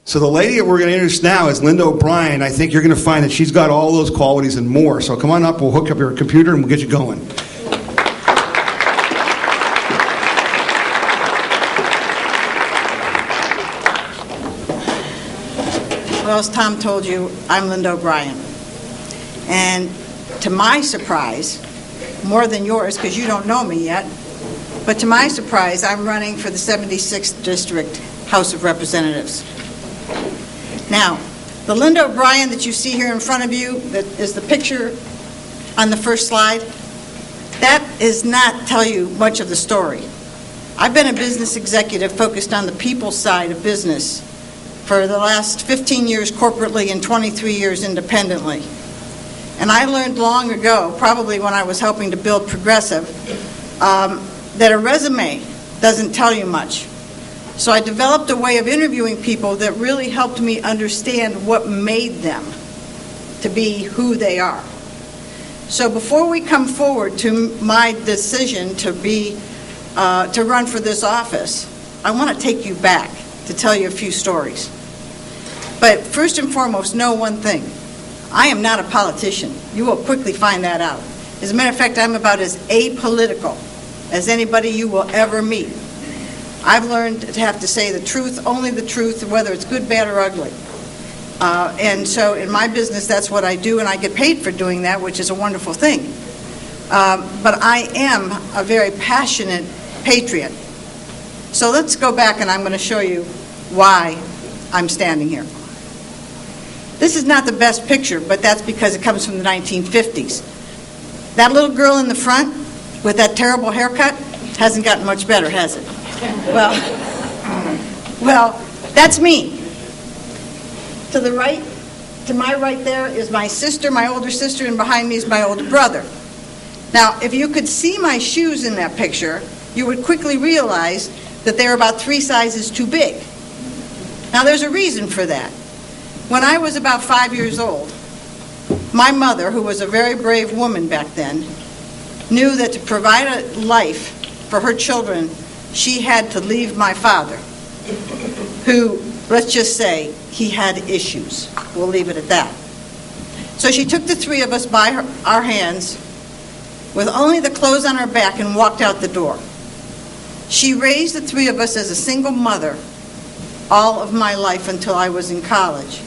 So the lady that we're going to introduce now is Linda O'Brien. I think you're going to find that she's got all those qualities and more. So come on up, we'll hook up your computer and we'll get you going. Well, as Tom told you, I'm Linda O'Brien. And to my surprise, more than yours because you don't know me yet, but to my surprise, I'm running for the 76th District House of Representatives. Now, the Linda O'Brien that you see here in front of you, that is the picture on the first slide, that does not tell you much of the story. I've been a business executive focused on the people side of business for the last 15 years corporately and 23 years independently. And I learned long ago, probably when I was helping to build Progressive, that a resume doesn't tell you much. So I developed a way of interviewing people that really helped me understand what made them to be who they are. So before we come forward to my decision to run for this office, I want to take you back to tell you a few stories. But first and foremost, know one thing. I am not a politician. You will quickly find that out. As a matter of fact, I'm about as apolitical as anybody you will ever meet. I've learned to have to say the truth, only the truth, whether it's good, bad, or ugly. And so in my business, that's what I do, and I get paid for doing that, which is a wonderful thing. But I am a very passionate patriot. So let's go back, and I'm going to show you why I'm standing here. This is not the best picture, but that's because it comes from the 1950s. That little girl in the front with that terrible haircut hasn't gotten much better, has it? Well, that's me. To the right, to my right there is my sister, my older sister, and behind me is my older brother. Now, if you could see my shoes in that picture, you would quickly realize that they're about 3 sizes too big. Now, there's a reason for that. When I was about 5 years old, my mother, who was a very brave woman back then, knew that to provide a life for her children, she had to leave my father, who, let's just say, he had issues. We'll leave it at that. So she took the 3 of us by our hands with only the clothes on her back and walked out the door. She raised the 3 of us as a single mother all of my life until I was in college,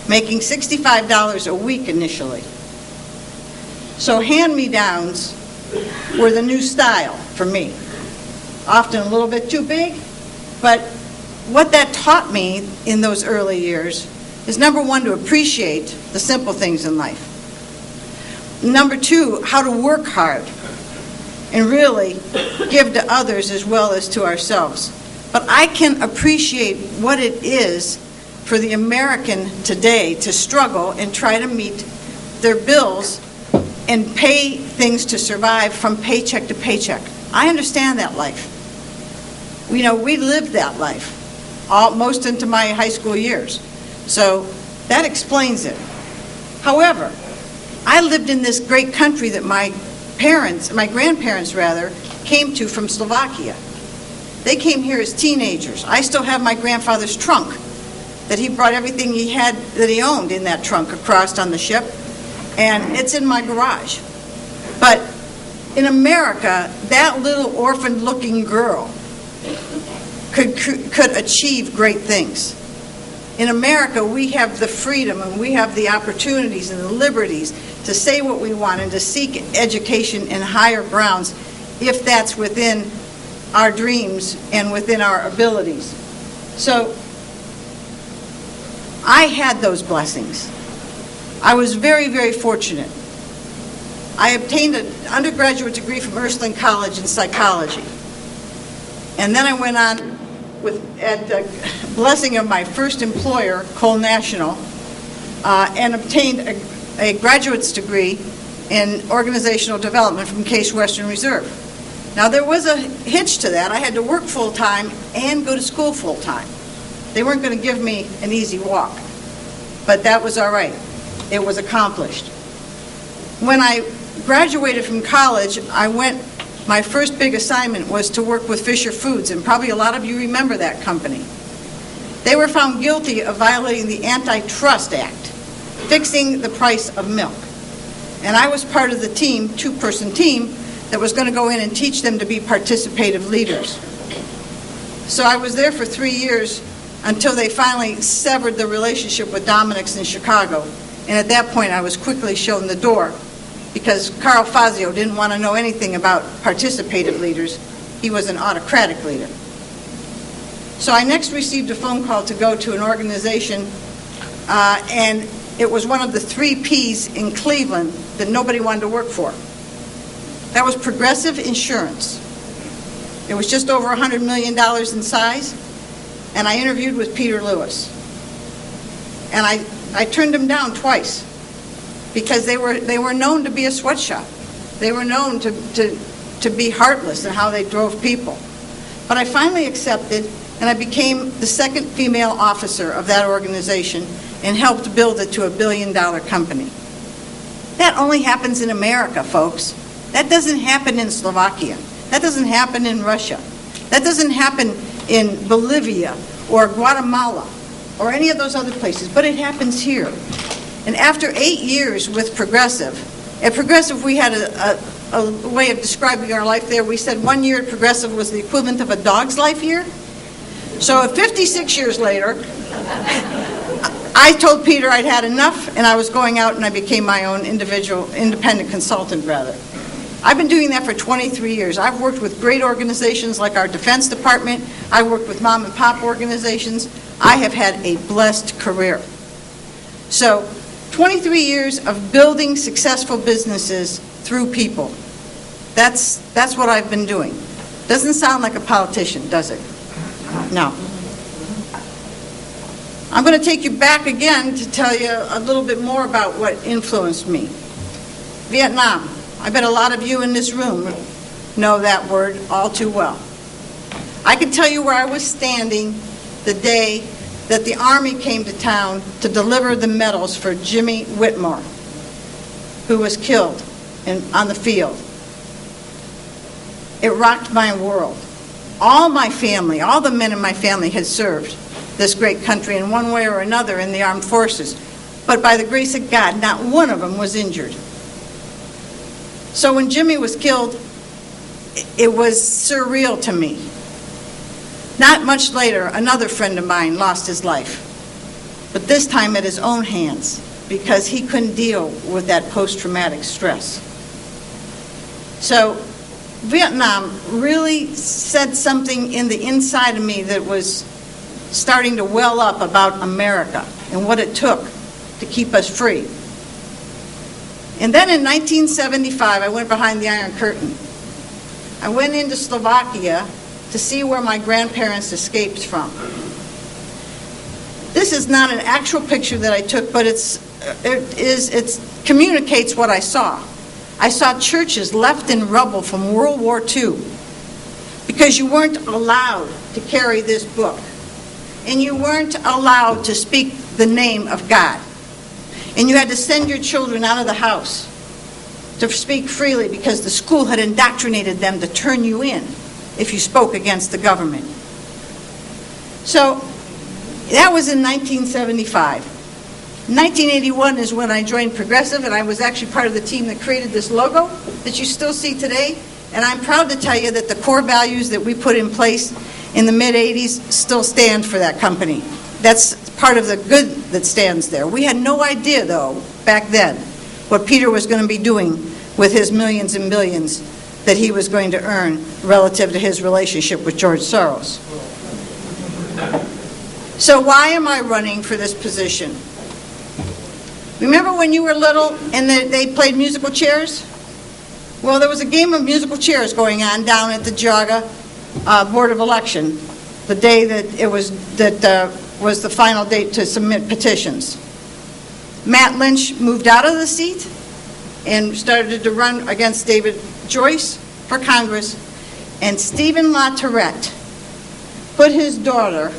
making $65 a week initially. So hand-me-downs were the new style for me. Often a little bit too big, but what that taught me in those early years is, number 1, to appreciate the simple things in life. Number 2, how to work hard and really give to others as well as to ourselves. But I can appreciate what it is for the American today to struggle and try to meet their bills and pay things to survive from paycheck to paycheck. I understand that life. We lived that life most into my high school years. So that explains it. However, I lived in this great country that my grandparents rather, came to from Slovakia. They came here as teenagers. I still have my grandfather's trunk that he brought everything he had that he owned in that trunk across on the ship, and it's in my garage. But in America, that little orphan-looking girl could achieve great things. In America, we have the freedom and we have the opportunities and the liberties to say what we want and to seek education in higher grounds if that's within our dreams and within our abilities. So I had those blessings. I was very, very fortunate. I obtained an undergraduate degree from Ursuline College in psychology. And then I went on at the blessing of my first employer, Cole National, and obtained a graduate's degree in organizational development from Case Western Reserve. Now, there was a hitch to that. I had to work full-time and go to school full-time. They weren't going to give me an easy walk, but that was all right. It was accomplished. When I graduated from college, my first big assignment was to work with Fisher Foods, and probably a lot of you remember that company. They were found guilty of violating the Antitrust Act, fixing the price of milk. And I was part of the team, two-person team, that was going to go in and teach them to be participative leaders. So I was there for 3 years until they finally severed the relationship with Dominic's in Chicago. And at that point, I was quickly shown the door because Carl Fazio didn't want to know anything about participative leaders. He was an autocratic leader. So I next received a phone call to go to an organization, and it was one of the 3 Ps in Cleveland that nobody wanted to work for. That was Progressive Insurance. It was just over $100 million in size, and I interviewed with Peter Lewis. And I turned him down twice because they were known to be a sweatshop. They were known to be heartless in how they drove people. But I finally accepted, and I became the second female officer of that organization and helped build it to a $1 billion company. That only happens in America, folks. That doesn't happen in Slovakia. That doesn't happen in Russia. That doesn't happen in Bolivia or Guatemala or any of those other places, but it happens here. And after 8 years with Progressive, at Progressive we had a way of describing our life there. We said 1 year at Progressive was the equivalent of a dog's life year. So at 56 years later, I told Peter I'd had enough, and I was going out, and I became my own independent consultant, rather. I've been doing that for 23 years. I've worked with great organizations like our Defense Department. I've worked with mom and pop organizations. I have had a blessed career. So 23 years of building successful businesses through people. That's what I've been doing. Doesn't sound like a politician, does it? No. I'm going to take you back again to tell you a little bit more about what influenced me. Vietnam. I bet a lot of you in this room know that word all too well. I can tell you where I was standing the day that the Army came to town to deliver the medals for Jimmy Whitmore, who was killed on the field. It rocked my world. All my family, all the men in my family had served this great country in one way or another in the armed forces. But by the grace of God, not one of them was injured. So when Jimmy was killed, it was surreal to me. Not much later, another friend of mine lost his life, but this time at his own hands because he couldn't deal with that post-traumatic stress. So Vietnam really said something in the inside of me that was starting to well up about America and what it took to keep us free. And then in 1975, I went behind the Iron Curtain. I went into Slovakia to see where my grandparents escaped from. This is not an actual picture that I took, but it communicates what I saw. I saw churches left in rubble from World War II because you weren't allowed to carry this book, and you weren't allowed to speak the name of God. And you had to send your children out of the house to speak freely because the school had indoctrinated them to turn you in if you spoke against the government. So that was in 1975. 1981 is when I joined Progressive, and I was actually part of the team that created this logo that you still see today. And I'm proud to tell you that the core values that we put in place in the mid-'80s still stand for that company. That's part of the good that stands there. We had no idea, though, back then, what Peter was going to be doing with his millions and billions that he was going to earn relative to his relationship with George Soros. So why am I running for this position? Remember when you were little and they played musical chairs? Well, there was a game of musical chairs going on down at the Geauga Board of Election the day that it was was the final date to submit petitions. Matt Lynch moved out of the seat and started to run against David Joyce for Congress, and Stephen LaTourette put his daughter,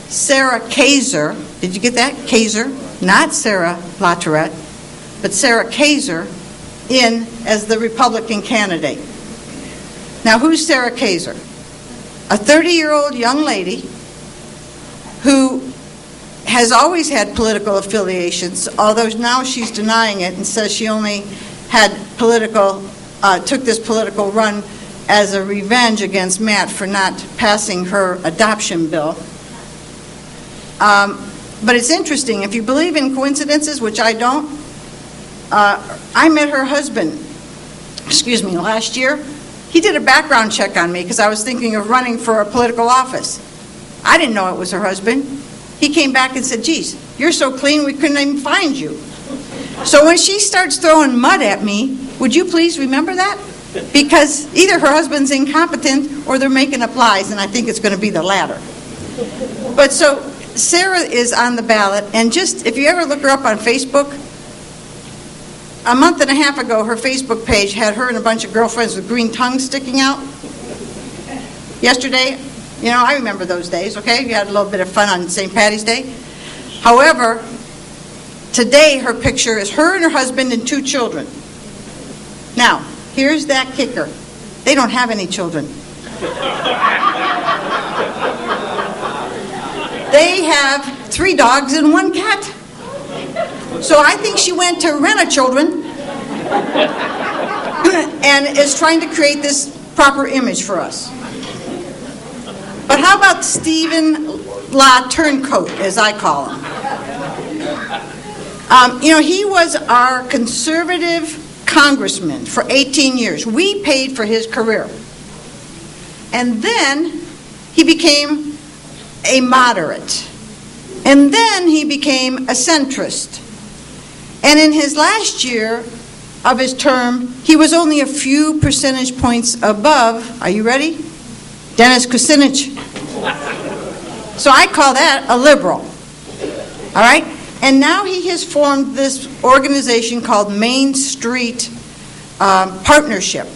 Sarah Kaiser, did you get that? Kaiser, not Sarah LaTourette, but Sarah Kaiser, in as the Republican candidate. Now, who's Sarah Kaiser? A 30-year-old young lady who has always had political affiliations, although now she's denying it and says she only had took this political run as a revenge against Matt for not passing her adoption bill. But it's interesting. If you believe in coincidences, which I don't, I met her husband, last year. He did a background check on me because I was thinking of running for a political office. I didn't know it was her husband. He came back and said, geez, you're so clean we couldn't even find you. So when she starts throwing mud at me, would you please remember that? Because either her husband's incompetent or they're making up lies, and I think it's going to be the latter. But so Sarah is on the ballot, and just if you ever look her up on Facebook, a month and a half ago, her Facebook page had her and a bunch of girlfriends with green tongues sticking out. Yesterday, I remember those days, okay? You had a little bit of fun on St. Patty's Day. However, today her picture is her and her husband and 2 children. Now, here's that kicker. They don't have any children. They have 3 dogs and 1 cat. So I think she went to Rent-A-Children and is trying to create this proper image for us. But how about Stephen La Turncoat, as I call him? He was our conservative congressman for 18 years. We paid for his career. And then he became a moderate. And then he became a centrist. And in his last year of his term, he was only a few percentage points above, are you ready? Dennis Kucinich. So I call that a liberal. All right? And now he has formed this organization called Main Street Partnership.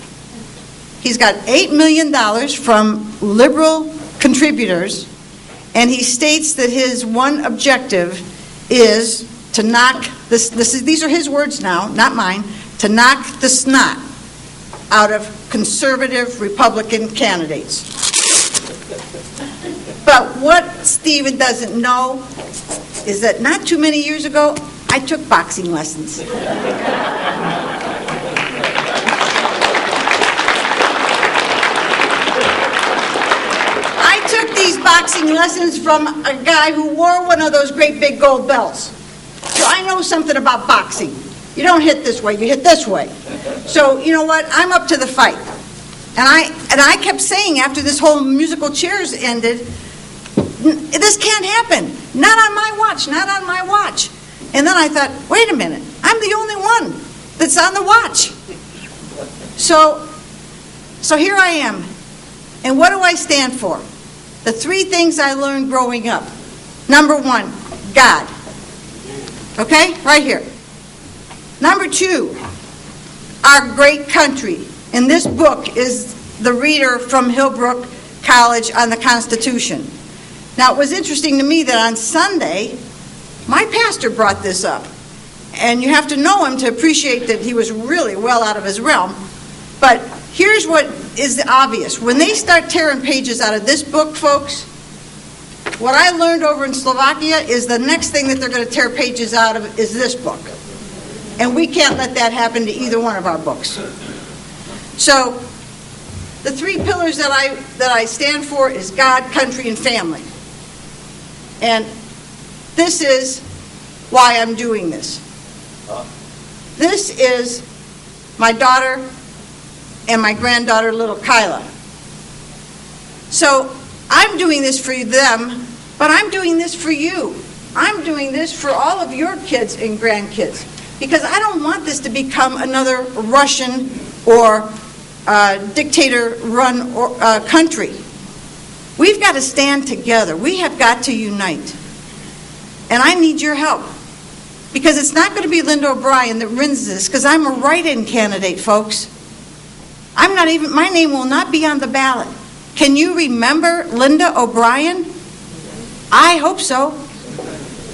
He's got $8 million from liberal contributors, and he states that his one objective is to knock this. These are his words now, not mine. To knock the snot out of conservative Republican candidates. But what Stephen doesn't know is that not too many years ago, I took boxing lessons. I took these boxing lessons from a guy who wore one of those great big gold belts. So I know something about boxing. You don't hit this way, you hit this way. So you know what? I'm up to the fight. And I kept saying after this whole musical chairs ended, this can't happen. Not on my watch, not on my watch. And then I thought, wait a minute, I'm the only one that's on the watch. So here I am. And what do I stand for? The 3 things I learned growing up. Number 1, God. Okay, right here. Number 2, our great country. And this book is the reader from Hillbrook College on the Constitution. Now, it was interesting to me that on Sunday, my pastor brought this up. And you have to know him to appreciate that he was really well out of his realm. But here's what is obvious. When they start tearing pages out of this book, folks, what I learned over in Slovakia is the next thing that they're going to tear pages out of is this book. And we can't let that happen to either one of our books. So, the 3 pillars that I stand for is God, country, and family. And this is why I'm doing this. This is my daughter and my granddaughter, little Kyla. So, I'm doing this for them, but I'm doing this for you. I'm doing this for all of your kids and grandkids. Because I don't want this to become another Russian or dictator-run country. We've got to stand together. We have got to unite. And I need your help. Because it's not going to be Linda O'Brien that wins this, because I'm a write-in candidate, folks. My name will not be on the ballot. Can you remember Linda O'Brien? I hope so.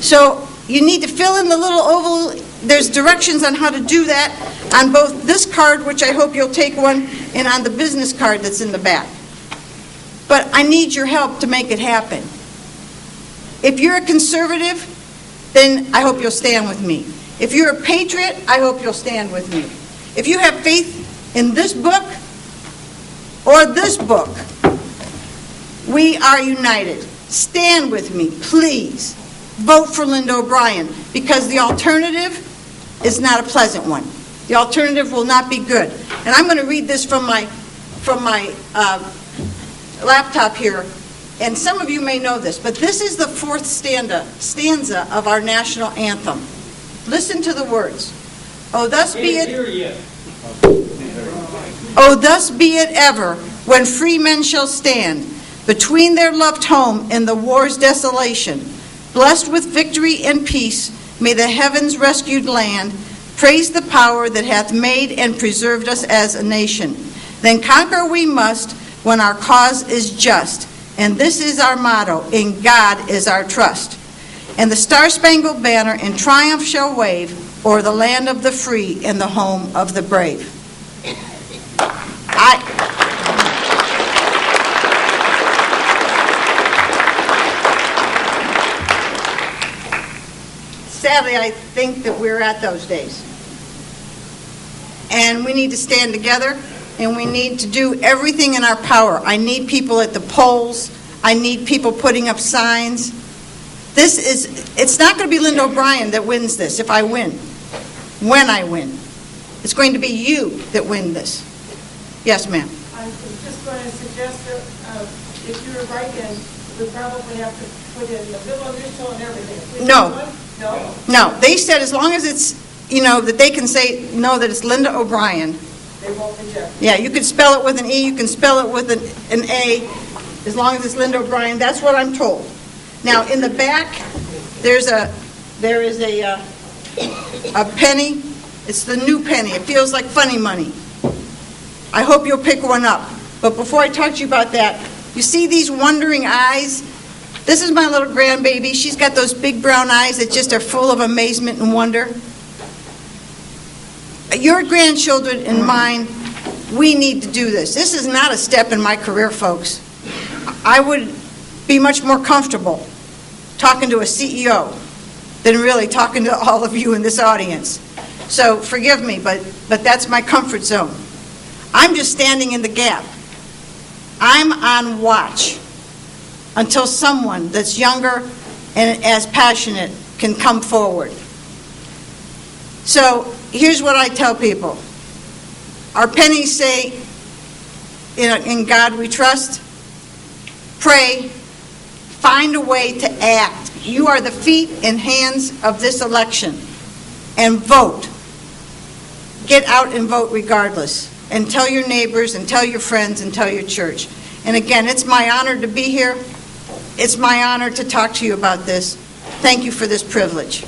So you need to fill in the little oval. There's directions on how to do that on both this card, which I hope you'll take one, and on the business card that's in the back. But I need your help to make it happen. If you're a conservative, then I hope you'll stand with me. If you're a patriot, I hope you'll stand with me. If you have faith in this book or this book, we are united. Stand with me, please. Vote for Linda O'Brien, because the alternative is not a pleasant one. The alternative will not be good. And I'm going to read this from my laptop here. And some of you may know this, but this is the fourth stanza of our national anthem. Listen to the words. Oh, thus be it. Oh, thus be it ever, when free men shall stand between their loved home and the war's desolation. Blessed with victory and peace, may the heavens rescued land praise the power that hath made and preserved us as a nation. Then conquer we must when our cause is just. And this is our motto, in God is our trust. And the star-spangled banner in triumph shall wave o'er the land of the free and the home of the brave. Sadly, I think that we're at those days. And we need to stand together, and we need to do everything in our power. I need people at the polls. I need people putting up signs. It's not going to be Linda O'Brien that wins this if I win, when I win. It's going to be you that win this. Yes, ma'am. I was just going to suggest that if you're right, then we probably have to put in the middle initial and everything. No. No? No. They said as long as it's, that they can say, no, that it's Linda O'Brien. They won't reject. Yeah, you can spell it with an E, you can spell it with an A, as long as it's Linda O'Brien. That's what I'm told. Now, in the back, there is a penny. It's the new penny. It feels like funny money. I hope you'll pick one up. But before I talk to you about that, you see these wondering eyes? This is my little grandbaby. She's got those big brown eyes that just are full of amazement and wonder. Your grandchildren and mine, we need to do this. This is not a step in my career, folks. I would be much more comfortable talking to a CEO than really talking to all of you in this audience. So forgive me, but that's my comfort zone. I'm just standing in the gap. I'm on watch until someone that's younger and as passionate can come forward. So here's what I tell people. Our pennies say, in God we trust. Pray. Find a way to act. You are the feet and hands of this election. And vote. Get out and vote regardless. And tell your neighbors and tell your friends and tell your church. And again, it's my honor to be here. It's my honor to talk to you about this. Thank you for this privilege.